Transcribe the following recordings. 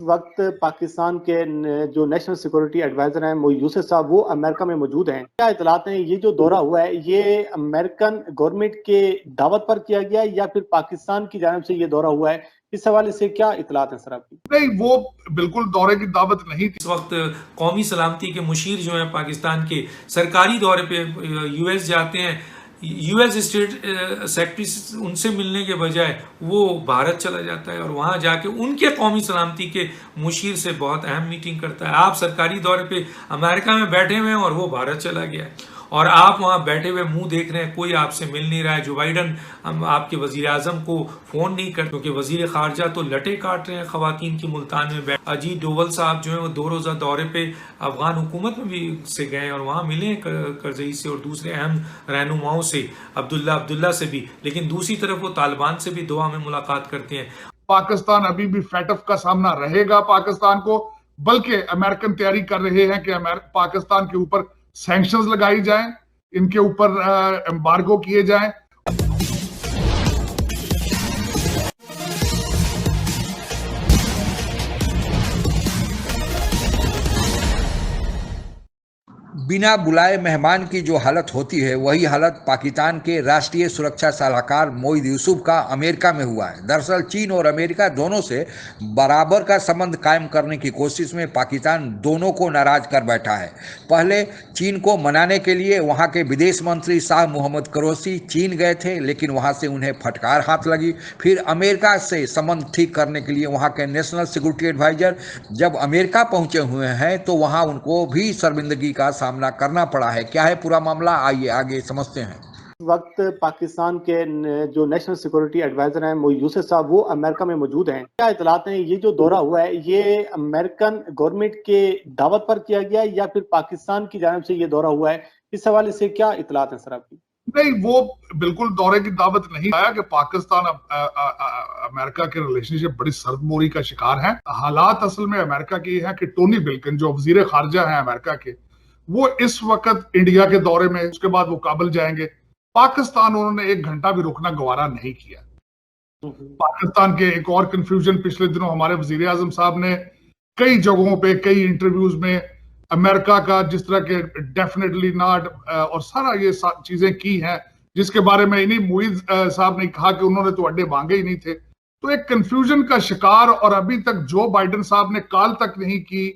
वक्त पाकिस्तान के जो नेशनल सिक्योरिटी एडवाइजर हैं वो यूसुफ साहब वो अमेरिका में मौजूद हैं। क्या इतलात हैं, ये जो दौरा हुआ है ये अमेरिकन गवर्नमेंट के दावत पर किया गया है या फिर पाकिस्तान की जानिब से ये दौरा हुआ है? इस हवाले से क्या इतलात हैं सर आपकी? नहीं, वो बिल्कुल दौरे की दावत नहीं थी। इस वक्त कौमी सलामती के मुशीर जो हैं पाकिस्तान के सरकारी दौरे पे यूएस जाते हैं। यूएस स्टेट सेक्रेटरी उनसे मिलने के बजाय वो भारत चला जाता है और वहां जाके उनके कौमी सलामती के मुशीर से बहुत अहम मीटिंग करता है। आप सरकारी दौरे पे अमेरिका में बैठे हुए हैं और वो भारत चला गया है और आप वहां बैठे हुए मुंह देख रहे हैं, कोई आपसे मिल नहीं रहा है। जो बाइडन आपके वजीर आजम को फोन नहीं करते क्योंकि वजीर खारजा तो लटे काट रहे हैं खवातीन की मुल्तान में बैठ। अजीत डोवल साहब जो है वो 2 रोजा दौरे पे अफगान हुकूमत में भी से गए और वहां मिले करजई से और दूसरे अहम रहनुमाओं से, अब्दुल्ला से भी। लेकिन दूसरी तरफ वो तालिबान से भी दोहा में मुलाकात करते हैं। पाकिस्तान अभी भी फैटफ का सामना रहेगा पाकिस्तान को, बल्कि अमेरिकन तैयारी कर रहे हैं कि पाकिस्तान के ऊपर सैंक्शंस लगाई जाएं, इनके ऊपर एम्बार्गो किए जाएं। बिना बुलाए मेहमान की जो हालत होती है वही हालत पाकिस्तान के राष्ट्रीय सुरक्षा सलाहकार मोईद यूसुफ का अमेरिका में हुआ है। दरअसल चीन और अमेरिका दोनों से बराबर का संबंध कायम करने की कोशिश में पाकिस्तान दोनों को नाराज कर बैठा है। पहले चीन को मनाने के लिए वहां के विदेश मंत्री शाह मोहम्मद कुरैशी चीन गए थे, लेकिन वहां से उन्हें फटकार हाथ लगी। फिर अमेरिका से संबंध ठीक करने के लिए वहां के नेशनल सिक्योरिटी एडवाइजर जब अमेरिका पहुंचे हुए हैं तो वहां उनको भी शर्मिंदगी का सामना करना पड़ा है। क्या है पूरा मामला, आइए आगे समझते हैं। वक्त पाकिस्तान के जो नेशनल सिक्योरिटी एडवाइजर हैं वो यूसुफ साहब वो अमेरिका में मौजूद हैं। क्या इतलात हैं, ये जो दौरा हुआ है ये अमेरिकन गवर्नमेंट के दावत पर किया गया है या फिर पाकिस्तान की जानिब से ये दौरा हुआ है? इस हवाले से क्या इतलात हैं सर आपकी? नहीं, वो बिल्कुल दौरे की दावत नहीं आया कि पाकिस्तान अमेरिका के रिलेशनशिप बड़ी सर्दमोरी का शिकार है। हालात असल में अमेरिका की है कि टोनी बिल्किन जो वजीर खारजा है अमेरिका के, वो इस वक्त इंडिया के दौरे में, उसके बाद वो काबुल जाएंगे। पाकिस्तान उन्होंने 1 घंटा भी रुकना गवारा नहीं किया। पाकिस्तान के एक और कंफ्यूजन पिछले दिनों हमारे वजीर आजम साहब ने कई जगहों पे कई इंटरव्यूज में अमेरिका का जिस तरह के डेफिनेटली नॉट और सारा ये चीजें की हैं, जिसके बारे में इन्हीं मोईद साहब ने कहा कि उन्होंने तो अड्डे मांगे ही नहीं थे। तो एक कंफ्यूजन का शिकार, और अभी तक जो बाइडन साहब ने कॉल तक नहीं की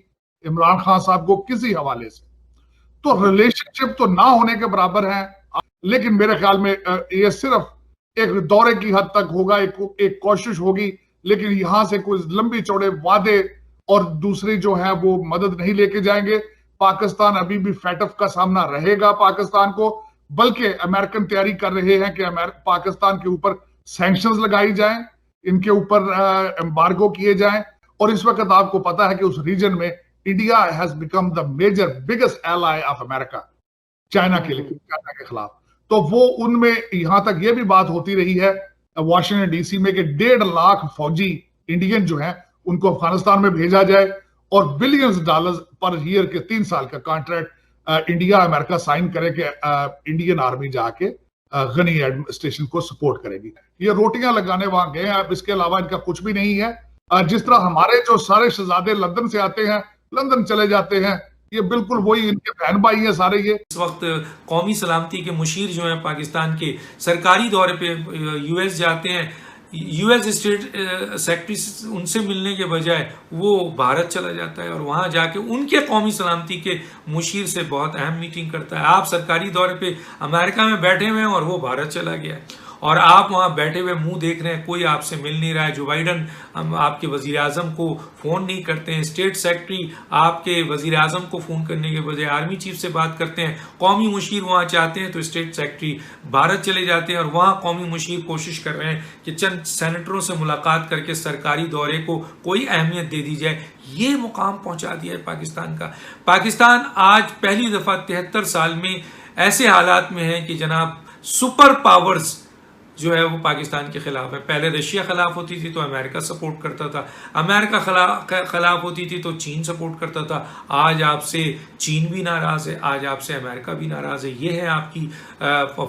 इमरान खान साहब को किसी हवाले से, तो रिलेशनशिप तो ना होने के बराबर है। लेकिन मेरे ख्याल में ये सिर्फ एक दौरे की हद तक होगा, एक कोशिश होगी, लेकिन यहां से कोई लंबी चौड़े वादे और दूसरी जो है वो मदद नहीं लेके जाएंगे। पाकिस्तान अभी भी फैटफ का सामना रहेगा पाकिस्तान को, बल्कि अमेरिकन तैयारी कर रहे हैं कि पाकिस्तान के ऊपर सैंक्शंस लगाई जाएं, इनके ऊपर एम्बार्गो किए जाएं। और इस वक्त आपको पता है कि उस रीजन में India has become the major biggest ally of America China के खिलाफ। तो वो उनमें यहां तक ये भी बात होती रही है वॉशिंगटन डीसी में कि 1.5 लाख फौजी इंडियन जो हैं उनको अफगानिस्तान में भेजा जाए और बिलियंस डॉलर्स पर ईयर के 3 साल का कॉन्ट्रैक्ट इंडिया अमेरिका साइन करे कि इंडियन आर्मी जाके गनी एडमिनिस्ट्रेशन को सपोर्ट करेगी। ये रोटियां लगाने वहां गए हैं, अब इसके अलावा इनका कुछ भी नहीं है। जिस तरह हमारे जो सारे शहजादे लंदन से आते हैं लंदन चले जाते हैं, ये बिल्कुल वही इनके बहन भाई है सारे। ये इस वक्त कौमी सलामती के मुशीर जो हैं पाकिस्तान के सरकारी दौरे पे यूएस जाते हैं। यूएस स्टेट सेक्रेटरी उनसे मिलने के बजाय वो भारत चला जाता है और वहां जाके उनके कौमी सलामती के मुशीर से बहुत अहम मीटिंग करता है। आप सरकारी दौरे पे अमेरिका में बैठे हुए हैं और वो भारत चला गया है और आप वहां बैठे हुए मुंह देख रहे हैं, कोई आपसे मिल नहीं रहा है। जो बाइडन आपके वजीर आजम को फोन नहीं करते हैं, स्टेट सेक्रेटरी आपके वजीर आजम को फोन करने के बजाय आर्मी चीफ से बात करते हैं। कौमी मुशीर वहां चाहते हैं तो स्टेट सेक्रेटरी भारत चले जाते हैं और वहां कौमी मुशीर कोशिश कर रहे हैं कि चंद सेनेटरों से मुलाकात करके सरकारी दौरे को कोई अहमियत दे दी जाए। ये मुकाम पहुंचा दिया है पाकिस्तान का। पाकिस्तान आज पहली दफा 73 साल में ऐसे हालात में है कि जनाब सुपर पावर्स जो है वो पाकिस्तान के खिलाफ है। पहले रशिया खिलाफ होती थी तो अमेरिका सपोर्ट करता था, अमेरिका खिलाफ होती थी तो चीन सपोर्ट करता था। आज आपसे चीन भी नाराज है, आज आपसे अमेरिका भी नाराज है। ये है आपकी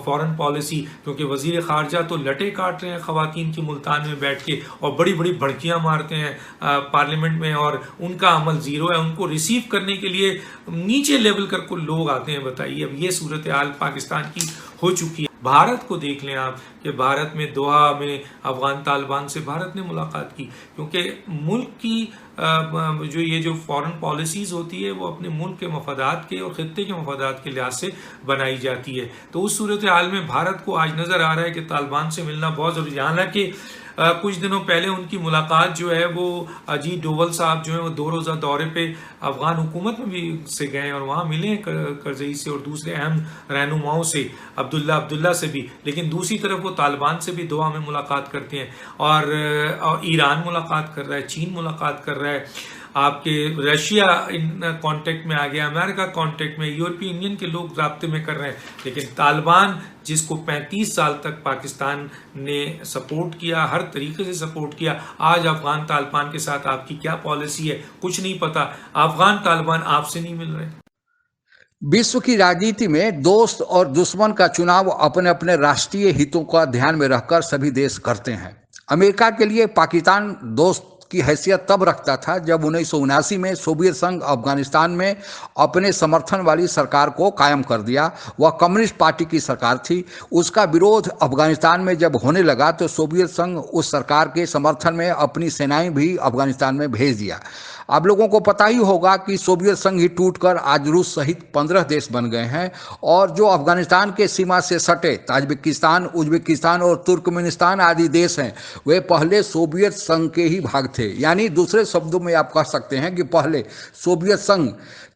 फॉरेन पॉलिसी, क्योंकि वजीर खारजा तो लटे काट रहे हैं खवातीन की मुल्तान में बैठ के और बड़ी बड़ी भड़कियां मारते हैं पार्लियामेंट में, और उनका अमल जीरो है। उनको रिसीव करने के लिए नीचे लेवल कर को लोग आते हैं। बताइए, अब ये सूरत हाल पाकिस्तान की हो चुकी है। भारत को देख लें आप कि भारत में दोहा में अफगान तालिबान से भारत ने मुलाकात की, क्योंकि मुल्क की जो फॉरेन पॉलिसीज़ होती है वो अपने मुल्क के मफादात के और ख़ित्ते के मफादात के लिहाज से बनाई जाती है। तो उस सूरत हाल में भारत को आज नज़र आ रहा है कि तालिबान से मिलना बहुत ज़रूरी है। हालांकि कुछ दिनों पहले उनकी मुलाकात जो है वो अजीत डोवल साहब जो है वो 2 रोज़ा दौरे पे अफगान हुकूमत में भी से गए और वहाँ मिले हैं करजई से और दूसरे अहम रहनुमाओं से, अब्दुल्ला से भी। लेकिन दूसरी तरफ वो तालिबान से भी दोहा में मुलाकात करते हैं, और ईरान मुलाकात कर रहा है, चीन मुलाकात कर रहा है, आपके रशिया इन कांटेक्ट में आ गया, अमेरिका कांटेक्ट में, यूरोपियन यूनियन के लोग राब्ते में कर रहे हैं। लेकिन तालिबान जिसको 35 साल तक पाकिस्तान ने सपोर्ट किया, हर तरीके से सपोर्ट किया, आज अफगान तालिबान के साथ आपकी क्या पॉलिसी है कुछ नहीं पता। अफगान तालिबान आपसे नहीं मिल रहे। विश्व की राजनीति में दोस्त और दुश्मन का चुनाव अपने अपने राष्ट्रीय हितों का ध्यान में रखकर सभी देश करते हैं। अमेरिका के लिए पाकिस्तान दोस्त की हैसियत तब रखता था जब 1979 में सोवियत संघ अफगानिस्तान में अपने समर्थन वाली सरकार को कायम कर दिया। वह कम्युनिस्ट पार्टी की सरकार थी। उसका विरोध अफगानिस्तान में जब होने लगा तो सोवियत संघ उस सरकार के समर्थन में अपनी सेनाएं भी अफगानिस्तान में भेज दिया। आप लोगों को पता ही होगा कि सोवियत संघ ही टूटकर आज रूस सहित 15 देश बन गए हैं, और जो अफगानिस्तान के सीमा से सटे ताजिकिस्तान, उज्बेकिस्तान और तुर्कमेनिस्तान आदि देश हैं, वे पहले सोवियत संघ के ही भाग थे। यानी दूसरे शब्दों में आप कह सकते हैं कि पहले सोवियत संघ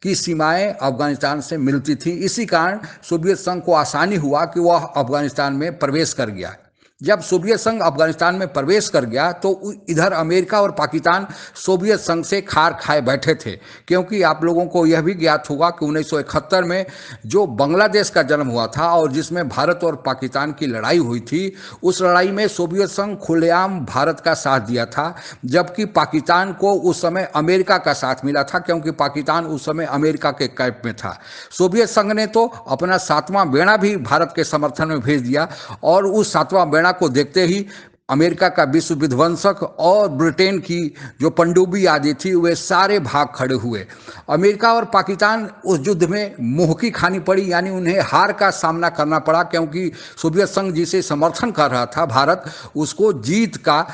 की सीमाएं अफगानिस्तान से मिलती थी। इसी कारण सोवियत संघ को आसानी हुआ कि वह अफगानिस्तान में प्रवेश कर गया। जब सोवियत संघ अफगानिस्तान में प्रवेश कर गया तो इधर अमेरिका और पाकिस्तान सोवियत संघ से खार खाए बैठे थे, क्योंकि आप लोगों को यह भी ज्ञात होगा कि 1971 में जो बांग्लादेश का जन्म हुआ था और जिसमें भारत और पाकिस्तान की लड़ाई हुई थी, उस लड़ाई में सोवियत संघ खुलेआम भारत का साथ दिया था, जबकि पाकिस्तान को उस समय अमेरिका का साथ मिला था, क्योंकि पाकिस्तान उस समय अमेरिका के कैंप में था। सोवियत संघ ने तो अपना 7वां बेड़ा भी भारत के समर्थन में भेज दिया, और उस 7वां बेड़ा को देखते ही अमेरिका का विश्व विध्वंसक और ब्रिटेन की जो पनडुब्बी आदि थी वे सारे भाग खड़े हुए। अमेरिका और पाकिस्तान उस युद्ध में मुंह की खानी पड़ी, यानी उन्हें हार का सामना करना पड़ा, क्योंकि सोवियत संघ जिसे समर्थन कर रहा था भारत, उसको जीत का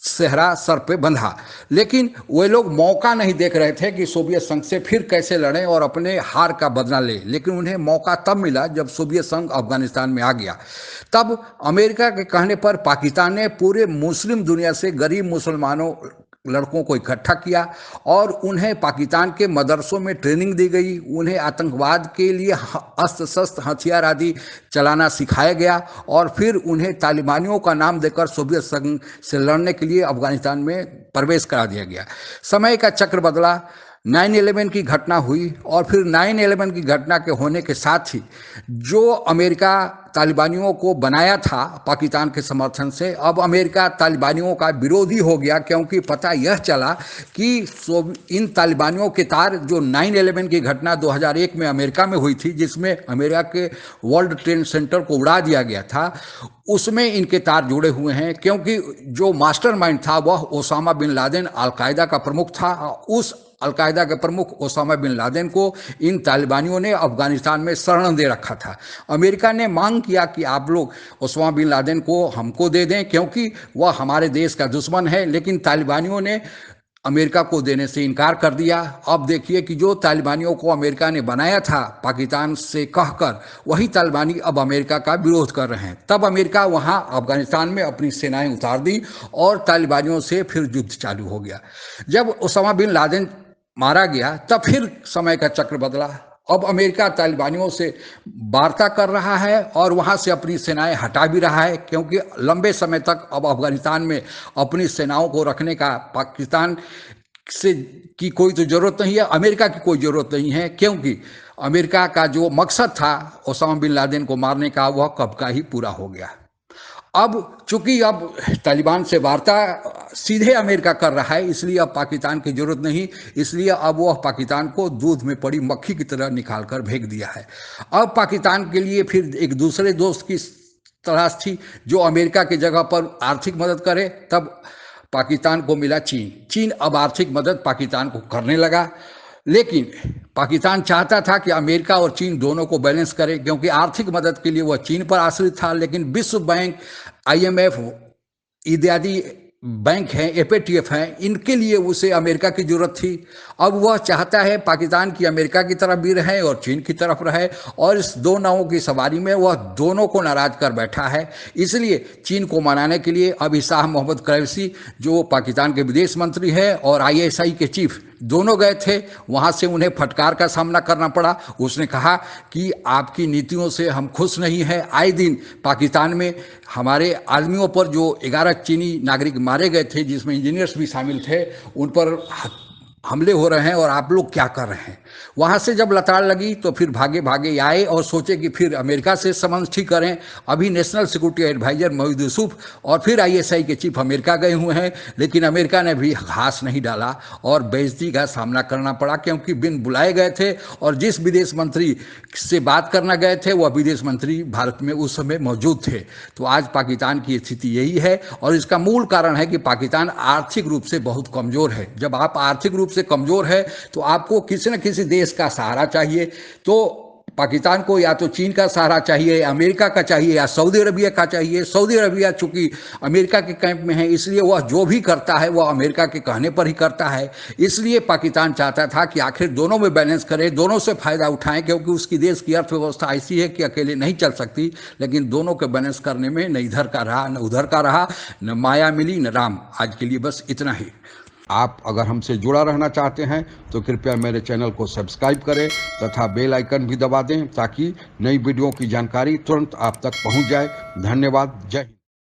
सेहरा सर पे बंधा। लेकिन वे लोग मौका नहीं देख रहे थे कि सोवियत संघ से फिर कैसे लड़ें और अपने हार का बदला लें। लेकिन उन्हें मौका तब मिला जब सोवियत संघ अफगानिस्तान में आ गया। तब अमेरिका के कहने पर पाकिस्तान ने पूरे मुस्लिम दुनिया से गरीब मुसलमानों लड़कों को इकट्ठा किया और उन्हें पाकिस्तान के मदरसों में ट्रेनिंग दी गई। उन्हें आतंकवाद के लिए अस्त्र शस्त्र हथियार आदि चलाना सिखाया गया और फिर उन्हें तालिबानियों का नाम देकर सोवियत संघ से लड़ने के लिए अफगानिस्तान में प्रवेश करा दिया गया। समय का चक्र बदला, 9/11 की घटना हुई और फिर 9/11 की घटना के होने के साथ ही जो अमेरिका तालिबानियों को बनाया था पाकिस्तान के समर्थन से, अब अमेरिका तालिबानियों का विरोधी हो गया, क्योंकि पता यह चला कि इन तालिबानियों के तार जो 9/11 की घटना 2001 में अमेरिका में हुई थी, जिसमें अमेरिका के वर्ल्ड ट्रेड सेंटर को उड़ा दिया गया था, उसमें इनके तार जुड़े हुए हैं। क्योंकि जो मास्टरमाइंड था वह ओसामा बिन लादेन अलकायदा का प्रमुख था। उस अलकायदा के प्रमुख ओसामा बिन लादेन को इन तालिबानियों ने अफगानिस्तान में शरण दे रखा था। अमेरिका ने मांग किया कि आप लोग ओसामा बिन लादेन को हमको दे दें, क्योंकि वह हमारे देश का दुश्मन है। लेकिन तालिबानियों ने अमेरिका को देने से इनकार कर दिया। अब देखिए कि जो तालिबानियों को अमेरिका ने बनाया था पाकिस्तान से कहकर, वही तालिबानी अब अमेरिका का विरोध कर रहे हैं। तब अमेरिका वहां अफगानिस्तान में अपनी सेनाएं उतार दी और तालिबानियों से फिर युद्ध चालू हो गया। जब ओसामा बिन लादेन मारा गया तब फिर समय का चक्र बदला। अब अमेरिका तालिबानियों से वार्ता कर रहा है और वहां से अपनी सेनाएं हटा भी रहा है, क्योंकि लंबे समय तक अब अफगानिस्तान में अपनी सेनाओं को रखने का पाकिस्तान से की कोई तो जरूरत नहीं है, अमेरिका की कोई जरूरत नहीं है, क्योंकि अमेरिका का जो मकसद था ओसामा बिन लादेन को मारने का वह कब का ही पूरा हो गया। अब चूंकि अब तालिबान से वार्ता सीधे अमेरिका कर रहा है, इसलिए अब पाकिस्तान की जरूरत नहीं, इसलिए अब वह पाकिस्तान को दूध में पड़ी मक्खी की तरह निकाल कर फेंक दिया है। अब पाकिस्तान के लिए फिर एक दूसरे दोस्त की तलाश थी जो अमेरिका की जगह पर आर्थिक मदद करे। तब पाकिस्तान को मिला चीन। चीन अब आर्थिक मदद पाकिस्तान को करने लगा, लेकिन पाकिस्तान चाहता था कि अमेरिका और चीन दोनों को बैलेंस करे, क्योंकि आर्थिक मदद के लिए वह चीन पर आश्रित था। लेकिन विश्व बैंक, IMF इत्यादि बैंक हैं, FATF हैं, इनके लिए उसे अमेरिका की जरूरत थी। अब वह चाहता है पाकिस्तान की अमेरिका की तरफ भी रहे और चीन की तरफ रहे, और इस दो नावों की सवारी में वह दोनों को नाराज कर बैठा है। इसलिए चीन को मनाने के लिए अभी शाह मोहम्मद कुरैशी, जो पाकिस्तान के विदेश मंत्री हैं, और ISI के चीफ दोनों गए थे। वहाँ से उन्हें फटकार का सामना करना पड़ा। उसने कहा कि आपकी नीतियों से हम खुश नहीं हैं। आए दिन पाकिस्तान में हमारे आदमियों पर जो 11 चीनी नागरिक मारे गए थे, जिसमें इंजीनियर्स भी शामिल थे, उन पर हमले हो रहे हैं और आप लोग क्या कर रहे हैं। वहाँ से जब लताड़ लगी तो फिर भागे भागे आए और सोचे कि फिर अमेरिका से संबंध ठीक करें। अभी national security adviser Moeed Yusuf और फिर ISI के चीफ अमेरिका गए हुए हैं, लेकिन अमेरिका ने भी घास नहीं डाला और बेइज्जती का सामना करना पड़ा, क्योंकि बिन बुलाए गए थे और जिस विदेश मंत्री से बात करना गए थे वह विदेश मंत्री भारत में उस समय मौजूद थे। तो आज पाकिस्तान की स्थिति यही है, और इसका मूल कारण है कि पाकिस्तान आर्थिक रूप से बहुत कमज़ोर है। जब आप आर्थिक रूप से कमज़ोर है तो आपको किसी न किसी देश का सहारा चाहिए। तो पाकिस्तान को या तो चीन का सहारा चाहिए, अमेरिका का चाहिए, या सऊदी अरबिया का चाहिए। सऊदी अरबिया चूंकि अमेरिका के कैंप में है, इसलिए वह जो भी करता है वह अमेरिका के कहने पर ही करता है। इसलिए पाकिस्तान चाहता था कि आखिर दोनों में बैलेंस करे, दोनों से फायदा उठाएं, क्योंकि उसकी देश की अर्थव्यवस्था ऐसी है कि अकेले नहीं चल सकती। लेकिन दोनों के बैलेंस करने में न इधर का रहा न उधर का रहा, न माया मिली न राम। आज के लिए बस इतना ही। आप अगर हमसे जुड़ा रहना चाहते हैं तो कृपया मेरे चैनल को सब्सक्राइब करें तथा बेल आइकन भी दबा दें, ताकि नई वीडियो की जानकारी तुरंत आप तक पहुंच जाए। धन्यवाद। जय हिंद।